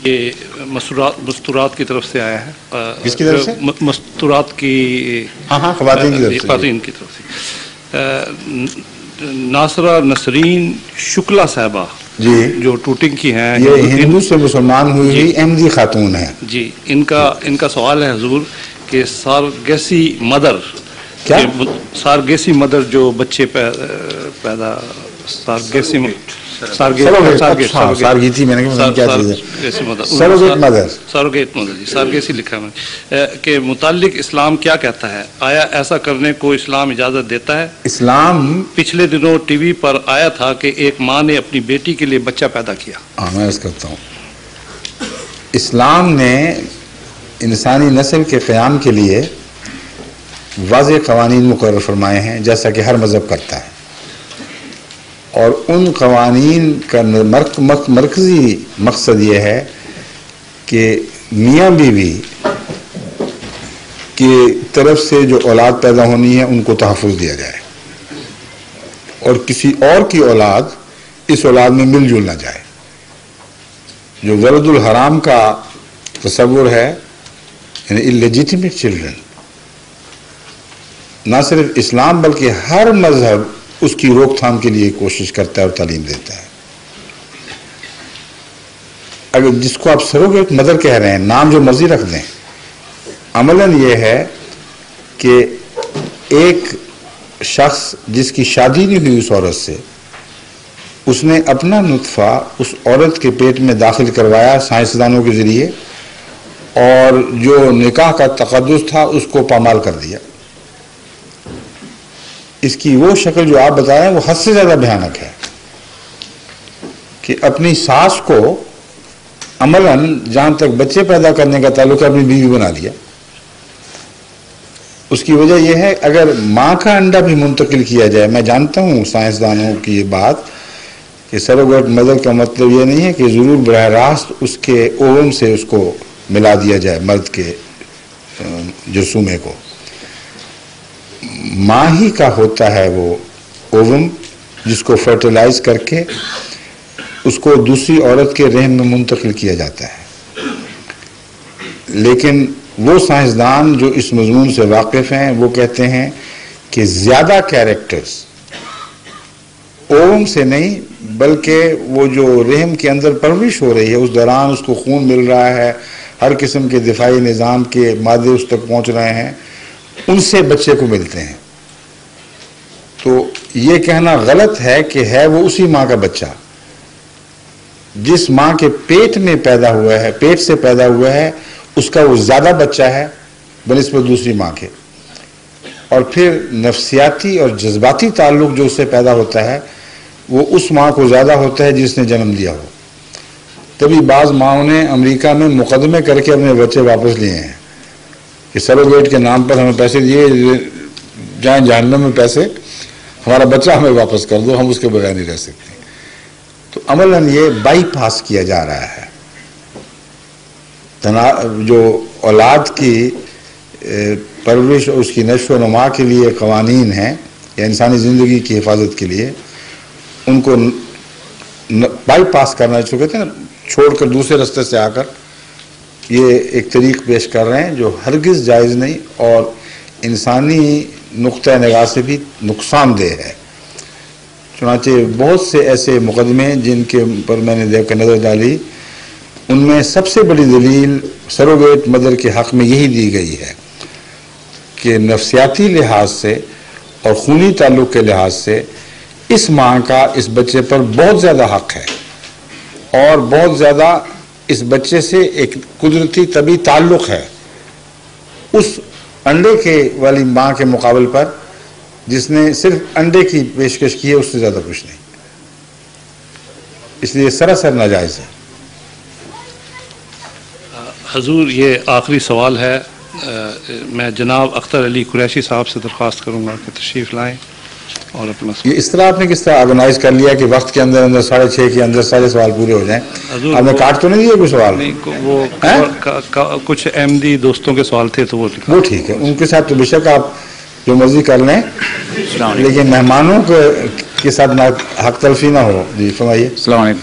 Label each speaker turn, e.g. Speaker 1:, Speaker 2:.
Speaker 1: ये मस्तूरात की तरफ से आया है।
Speaker 2: किसकी तरफ से?
Speaker 1: मस्तूरात की,
Speaker 2: हाँ, ख़वातीन
Speaker 1: की तरफ से। नासरा नसरीन शुक्ला साहबा जी, जो टूटिंग की हैं,
Speaker 2: ये हिंदू से मुसलमान हुई हुई अहमदी खातून है
Speaker 1: जी। इनका सवाल है हुजूर कि सारगेसी मदर,
Speaker 2: क्या
Speaker 1: सारगेसी मदर जो बच्चे पैदा सारगेसी
Speaker 2: सारगीती, मैंने कहा क्या चीज़ है,
Speaker 1: सरोगेट मदर जी, सारगेसी लिखा है के मुतालिक इस्लाम क्या कहता है? आया ऐसा करने को इस्लाम इजाज़त देता है?
Speaker 2: इस्लाम
Speaker 1: पिछले दिनों टीवी पर आया था कि एक माँ ने अपनी बेटी के लिए बच्चा पैदा किया।
Speaker 2: हाँ, मैं अर्ज़ करता हूँ, इस्लाम ने इंसानी नस्ल के क़याम के लिए वाज़ेह क़वानीन मुक़र्रर फरमाए हैं, जैसा कि हर मज़हब करता है, और उन क़वानीन का मरकज़ी मकसद ये है कि मियाँ बीवी की तरफ से जो औलाद पैदा होनी है उनको तहफ़्फ़ुज़ दिया जाए और किसी और की औलाद इस औलाद में मिलजुल ना जाए। जो वलदुल हराम का तसव्वुर है, यानी इल्लेजिटिमेट चिल्ड्रन, ना सिर्फ इस्लाम बल्कि हर मजहब उसकी रोकथाम के लिए कोशिश करता है और तालीम देता है। अगर जिसको आप सरोगेट मदर कह रहे हैं, नाम जो मर्जी रख दें, अमलन ये है कि एक शख्स जिसकी शादी नहीं हुई उस औरत से, उसने अपना नुत्फा उस औरत के पेट में दाखिल करवाया साइंसदानों के ज़रिए, और जो निकाह का तक़द्दुस था उसको पामाल कर दिया। इसकी वो शक्ल जो आप बताएं वो हद से ज़्यादा भयानक है कि अपनी सास को अमलन जहाँ तक बच्चे पैदा करने का ताल्लुक अपनी बीवी बना दिया। उसकी वजह यह है, अगर माँ का अंडा भी मुंतकिल किया जाए, मैं जानता हूँ साइंसदानों की ये बात कि सरोगेट मदर का मतलब ये नहीं है कि ज़रूर बराह रास्त उसके ओवम से उसको मिला दिया जाए, मर्द के जसूमे को। माँ ही का होता है वो ओवम, जिसको फर्टिलाइज करके उसको दूसरी औरत के रहम में मुंतकिल किया जाता है। लेकिन वो साइंसदान जो इस मजमून से वाकिफ़ हैं वो कहते हैं कि ज़्यादा कैरेक्टर्स ओवम से नहीं बल्कि वो जो रहम के अंदर परवरिश हो रही है उस दौरान उसको खून मिल रहा है, हर किस्म के दिफाई निज़ाम के मादे उस तक पहुँच रहे हैं, उनसे बच्चे को मिलते हैं। तो ये कहना गलत है कि है वो उसी माँ का बच्चा जिस माँ के पेट में पैदा हुआ है, पेट से पैदा हुआ है, उसका वो ज़्यादा बच्चा है बनिस्बत दूसरी माँ के। और फिर नफ्सियाती और जज्बाती ताल्लुक जो उससे पैदा होता है वो उस माँ को ज़्यादा होता है जिसने जन्म दिया हो। तभी बाज़ माँओं ने अमेरिका में मुकदमे करके अपने बच्चे वापस लिए हैं कि सरोगेट के नाम पर हमें पैसे दिए जाए जहन्नम में पैसे, हमारा बच्चा हमें वापस कर दो, हम उसके बगैर नहीं रह सकते। तो अमलन ये बाईपास किया जा रहा है। जो औलाद की परवरिश और उसकी नश्व नुमा के लिए क़वानीन हैं या इंसानी ज़िंदगी की हिफाजत के लिए, उनको बाईपास करना जो कहते हैं ना, छोड़कर दूसरे रास्ते से आकर ये एक तरीक़ पेश कर रहे हैं जो हरगिज़ जायज़ नहीं और इंसानी नुक्ता निगाह से भी नुकसानदेह है। चुनांचे बहुत से ऐसे मुकदमे जिनके पर मैंने देखकर नज़र डाली, उनमें सबसे बड़ी दलील सरोगेट मदर के हक़ में यही दी गई है कि नफ्सियाती लिहाज से और खूनी ताल्लुक़ के लिहाज से इस माँ का इस बच्चे पर बहुत ज़्यादा हक़ है और बहुत ज़्यादा इस बच्चे से एक कुदरती तभी ताल्लुक़ है उस अंडे के वाली माँ के मुकाबले पर जिसने सिर्फ अंडे की पेशकश की है, उससे ज़्यादा कुछ नहीं। इसलिए सरासर नाजायज़ है।
Speaker 1: हुजूर, ये आखिरी सवाल है। मैं जनाब अख्तर अली कुरैशी साहब से दरख्वास्त करूँगा कि तशरीफ़ लाएँ और अपना ये
Speaker 2: इस तरह आपने किस तरह ऑर्गेनाइज कर लिया कि वक्त के अंदर अंदर 6:30 के अंदर सारे सवाल पूरे हो जाएं। आपने काट तो नहीं दिया कोई सवाल?
Speaker 1: नहीं, वो कुछ अहमदी दोस्तों के सवाल थे तो वो
Speaker 2: ठीक है, उनके साथ तो बेशक आप जो मर्जी कर लें, लेकिन मेहमानों के साथ ना हक तलफी ना हो। जी फरमाइए।